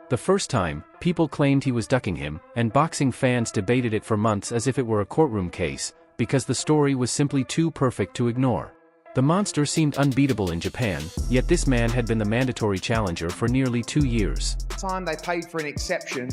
The first time, people claimed he was ducking him, and boxing fans debated it for months as if it were a courtroom case, because the story was simply too perfect to ignore. The monster seemed unbeatable in Japan, yet this man had been the mandatory challenger for nearly 2 years. Time they paid for an exception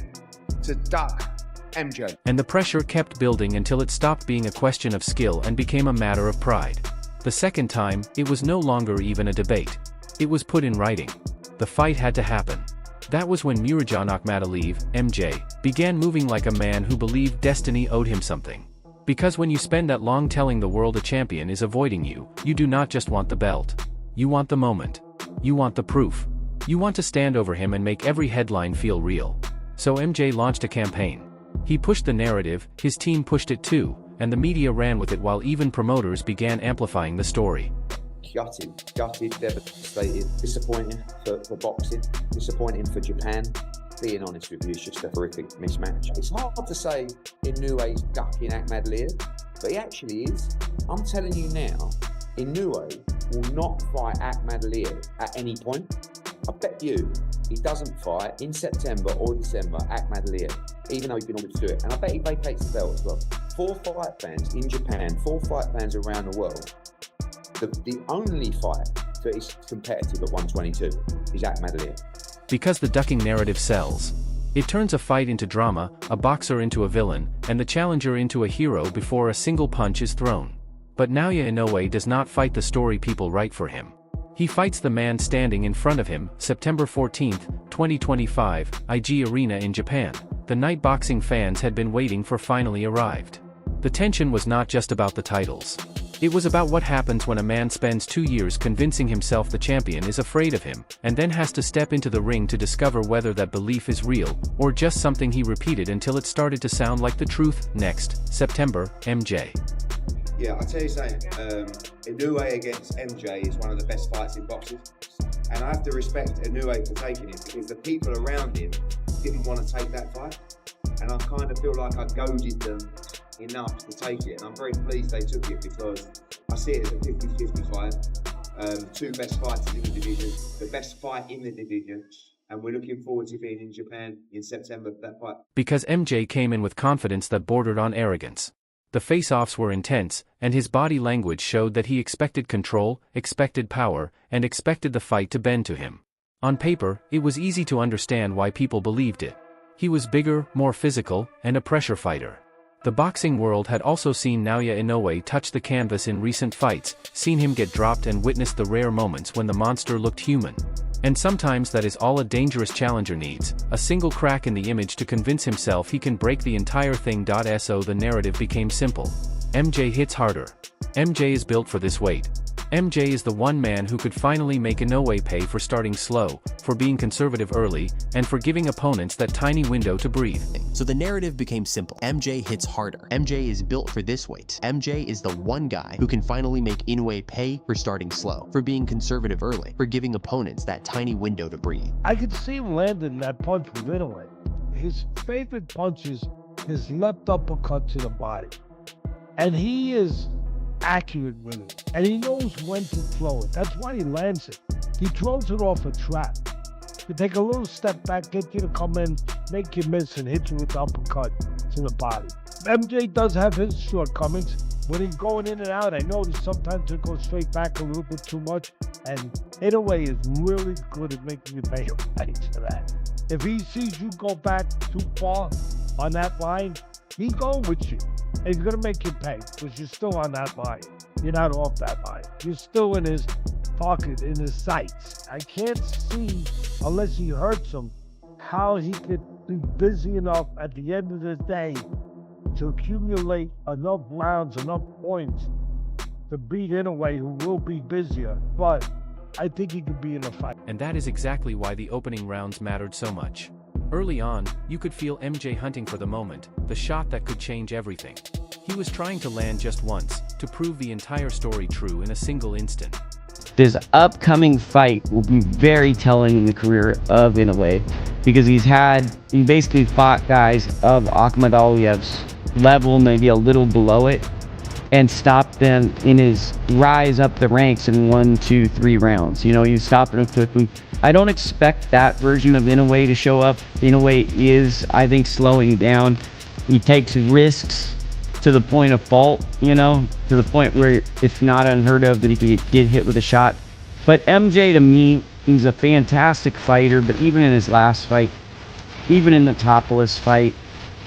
to duck MJ. And the pressure kept building until it stopped being a question of skill and became a matter of pride. The second time, it was no longer even a debate. It was put in writing. The fight had to happen. That was when Murajan Akhmadaliyev, MJ, began moving like a man who believed destiny owed him something. Because when you spend that long telling the world a champion is avoiding you, you do not just want the belt. You want the moment. You want the proof. You want to stand over him and make every headline feel real. So MJ launched a campaign. He pushed the narrative, his team pushed it too, and the media ran with it while even promoters began amplifying the story. Gutted, devastated, disappointing for boxing, disappointing for Japan. Being honest with you, it's just a horrific mismatch. It's hard to say Inoue's ducking Akhmadaliyev, but he actually is. I'm telling you now, Inoue will not fight Akhmadaliyev at any point. I bet you he doesn't fight in September or December Akhmadaliyev, even though he's been ordered to do it. And I bet he vacates the belt as well. 4 fight fans in Japan, 4 fight fans around the world. The only fight that is competitive at 122 is Akhmadaliyev. Because the ducking narrative sells. It turns a fight into drama, a boxer into a villain, and the challenger into a hero before a single punch is thrown. But Naoya Inoue does not fight the story people write for him. He fights the man standing in front of him, September 14, 2025, IG Arena in Japan. The night boxing fans had been waiting for finally arrived. The tension was not just about the titles. It was about what happens when a man spends 2 years convincing himself the champion is afraid of him, and then has to step into the ring to discover whether that belief is real, or just something he repeated until it started to sound like the truth. Next, September, MJ. Yeah, I'll tell you something, Inoue against MJ is one of the best fights in boxing, and I have to respect Inoue for taking it, because the people around him didn't want to take that fight, and I kind of feel like I goaded them enough to take it, and I'm very pleased they took it, because I see it as a 50-50 fight. 2 best fighters in the division, the best fight in the division, and we're looking forward to being in Japan in September for that fight. Because MJ came in with confidence that bordered on arrogance. The face-offs were intense, and his body language showed that he expected control, expected power, and expected the fight to bend to him. On paper, it was easy to understand why people believed it. He was bigger, more physical, and a pressure fighter. The boxing world had also seen Naoya Inoue touch the canvas in recent fights, seen him get dropped, and witnessed the rare moments when the monster looked human. And sometimes that is all a dangerous challenger needs, a single crack in the image to convince himself he can break the entire thing. So the narrative became simple. MJ hits harder. MJ is built for this weight. MJ is the one man who could finally make Inoue pay for starting slow, for being conservative early, and for giving opponents that tiny window to breathe. So the narrative became simple. MJ hits harder. MJ is built for this weight. MJ is the one guy who can finally make Inoue pay for starting slow, for being conservative early, for giving opponents that tiny window to breathe. I could see him landing that punch with Inoue. His favorite punch is his left uppercut to the body. And he is accurate with it, and he knows when to throw it. That's why he lands it. He throws it off a trap. You take a little step back, get you to come in, make you miss, and hit you with the uppercut to the body. MJ does have his shortcomings. When he's going in and out, I notice sometimes it goes straight back a little bit too much, and Inoue is really good at making you pay a price for that. If he sees you go back too far on that line, he's going with you. And he's going to make you pay, because you're still on that line. You're not off that line. You're still in his pocket, in his sights. I can't see, unless he hurts him, how he could be busy enough at the end of the day to accumulate enough rounds, enough points to beat Inoue, who will be busier. But I think he could be in a fight. And that is exactly why the opening rounds mattered so much. Early on, you could feel MJ hunting for the moment, the shot that could change everything. He was trying to land just once, to prove the entire story true in a single instant. This upcoming fight will be very telling in the career of Inoue, because he basically fought guys of Akhmadaliyev's level, maybe a little below it, and stop them in his rise up the ranks in 1, 2, 3 rounds. You know, you stop him quickly. I don't expect that version of Inoue to show up. Inoue is, I think, slowing down. He takes risks to the point of fault, you know, to the point where it's not unheard of that he could get hit with a shot. But MJ, to me, he's a fantastic fighter, but even in his last fight, even in the topless fight,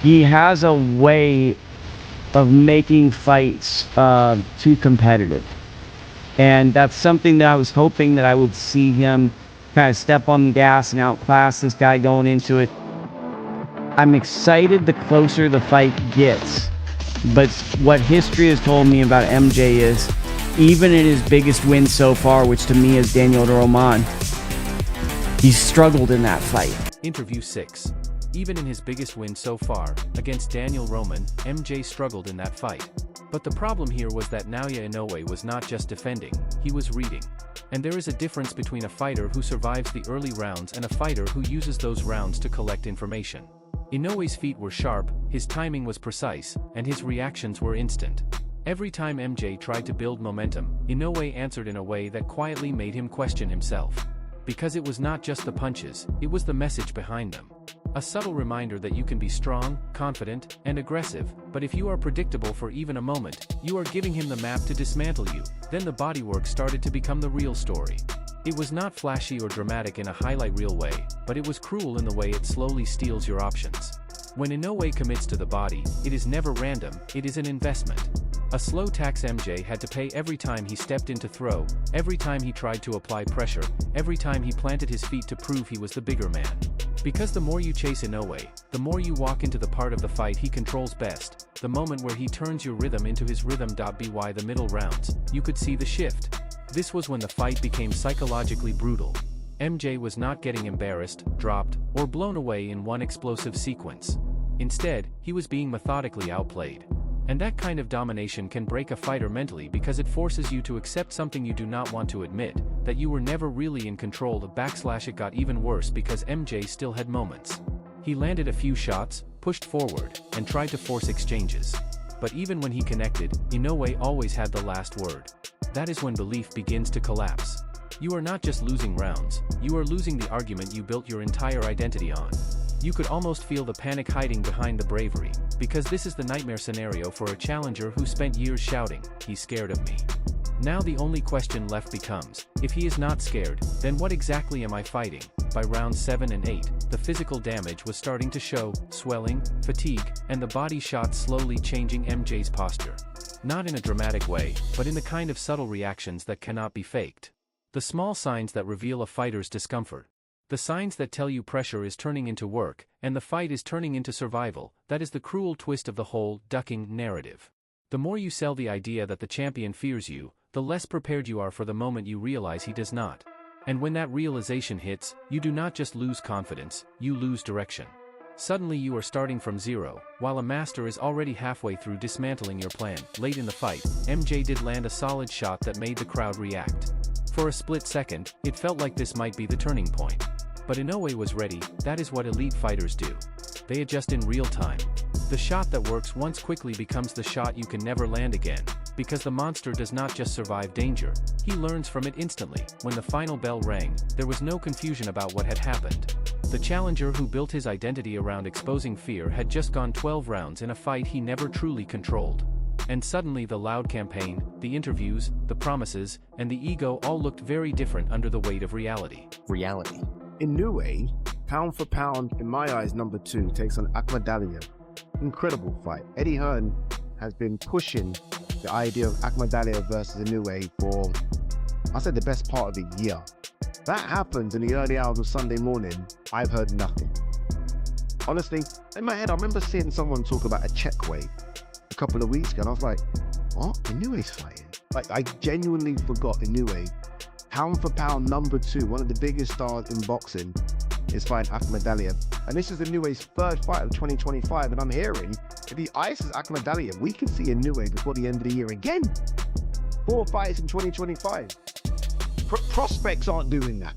he has a way of making fights too competitive. And that's something that I was hoping that I would see him kind of step on the gas and outclass this guy going into it. I'm excited the closer the fight gets. But what history has told me about MJ is, even in his biggest win so far, which to me is Daniel Roman, he's struggled in that fight. Interview 6. Even in his biggest win so far, against Daniel Roman, MJ struggled in that fight. But the problem here was that Naoya Inoue was not just defending, he was reading. And there is a difference between a fighter who survives the early rounds and a fighter who uses those rounds to collect information. Inoue's feet were sharp, his timing was precise, and his reactions were instant. Every time MJ tried to build momentum, Inoue answered in a way that quietly made him question himself. Because it was not just the punches, it was the message behind them. A subtle reminder that you can be strong, confident, and aggressive, but if you are predictable for even a moment, you are giving him the map to dismantle you. Then the bodywork started to become the real story. It was not flashy or dramatic in a highlight reel way, but it was cruel in the way it slowly steals your options. When Inoue commits to the body, it is never random, it is an investment. A slow tax MJ had to pay every time he stepped in to throw, every time he tried to apply pressure, every time he planted his feet to prove he was the bigger man. Because the more you chase Inoue, the more you walk into the part of the fight he controls best, the moment where he turns your rhythm into his rhythm. By the middle rounds, you could see the shift. This was when the fight became psychologically brutal. MJ was not getting embarrassed, dropped, or blown away in one explosive sequence. Instead, he was being methodically outplayed. And that kind of domination can break a fighter mentally because it forces you to accept something you do not want to admit, that you were never really in control. It got even worse because MJ still had moments. He landed a few shots, pushed forward, and tried to force exchanges. But even when he connected, Inoue always had the last word. That is when belief begins to collapse. You are not just losing rounds, you are losing the argument you built your entire identity on. You could almost feel the panic hiding behind the bravery, because this is the nightmare scenario for a challenger who spent years shouting, "He's scared of me." Now the only question left becomes, if he is not scared, then what exactly am I fighting? By rounds 7 and 8, the physical damage was starting to show, swelling, fatigue, and the body shot slowly changing MJ's posture. Not in a dramatic way, but in the kind of subtle reactions that cannot be faked. The small signs that reveal a fighter's discomfort. The signs that tell you pressure is turning into work, and the fight is turning into survival. That is the cruel twist of the whole ducking narrative. The more you sell the idea that the champion fears you, the less prepared you are for the moment you realize he does not. And when that realization hits, you do not just lose confidence, you lose direction. Suddenly you are starting from zero, while a master is already halfway through dismantling your plan. Late in the fight, MJ did land a solid shot that made the crowd react. For a split second, it felt like this might be the turning point. But Inoue was ready. That is what elite fighters do. They adjust in real time. The shot that works once quickly becomes the shot you can never land again, because the monster does not just survive danger, he learns from it instantly. When the final bell rang, there was no confusion about what had happened. The challenger who built his identity around exposing fear had just gone 12 rounds in a fight he never truly controlled. And suddenly the loud campaign, the interviews, the promises, and the ego all looked very different under the weight of reality. Inoue, pound for pound, in my eyes, number 2, takes on Akhmadaliev. Incredible fight. Eddie Hearn has been pushing the idea of Akhmadaliev versus Inoue for, I said, the best part of a year. That happens in the early hours of Sunday morning. I've heard nothing. Honestly, in my head, I remember seeing someone talk about a check weight a couple of weeks ago, and I was like, what? Inoue's fighting? Like, I genuinely forgot Inoue. Pound for pound, number 2, one of the biggest stars in boxing, is fighting Akhmadaliev. And this is Inoue's 3rd fight of 2025, and I'm hearing, if he ices Akhmadaliev, we can see Inoue before the end of the year again. 4 fights in 2025. Prospects aren't doing that.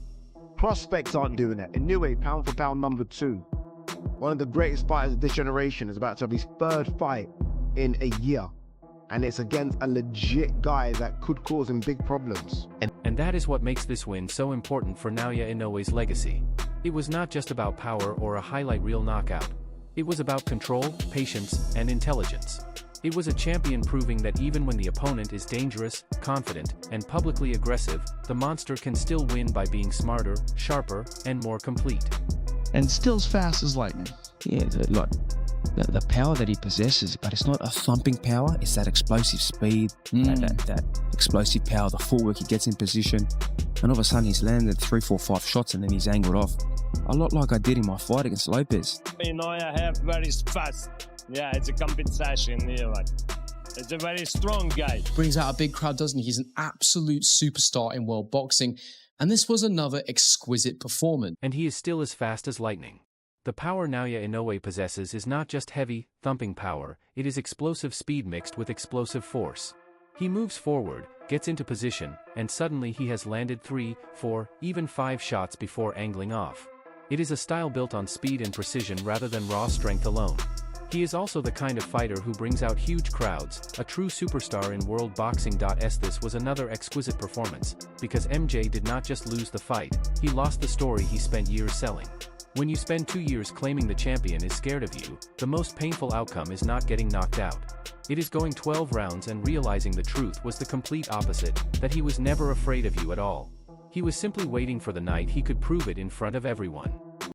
Inoue, pound for pound, number 2. One of the greatest fighters of this generation is about to have his 3rd fight in a year. and it's against a legit guy that could cause him big problems. And that is what makes this win so important for Naoya Inoue's legacy. It was not just about power or a highlight reel knockout. It was about control, patience, and intelligence. It was a champion proving that even when the opponent is dangerous, confident, and publicly aggressive, the monster can still win by being smarter, sharper, and more complete. And still as fast as lightning. Yeah, look, the power that he possesses, but it's not a thumping power, it's that explosive speed, that explosive power, the footwork he gets in position, and all of a sudden he's landed 3, 4, 5 shots and then he's angled off. A lot like I did in my fight against Lopez. Naoya have very fast. Yeah, it's a compensation here, like. It's a very strong guy. Brings out a big crowd, doesn't he? He's an absolute superstar in world boxing, and this was another exquisite performance. And he is still as fast as lightning. The power Naoya Inoue possesses is not just heavy, thumping power, it is explosive speed mixed with explosive force. He moves forward, gets into position, and suddenly he has landed 3, 4, even 5 shots before angling off. It is a style built on speed and precision rather than raw strength alone. He is also the kind of fighter who brings out huge crowds, a true superstar in world boxing. This was another exquisite performance, because MJ did not just lose the fight, he lost the story he spent years selling. When you spend 2 years claiming the champion is scared of you, the most painful outcome is not getting knocked out. It is going 12 rounds and realizing the truth was the complete opposite, that he was never afraid of you at all. He was simply waiting for the night he could prove it in front of everyone.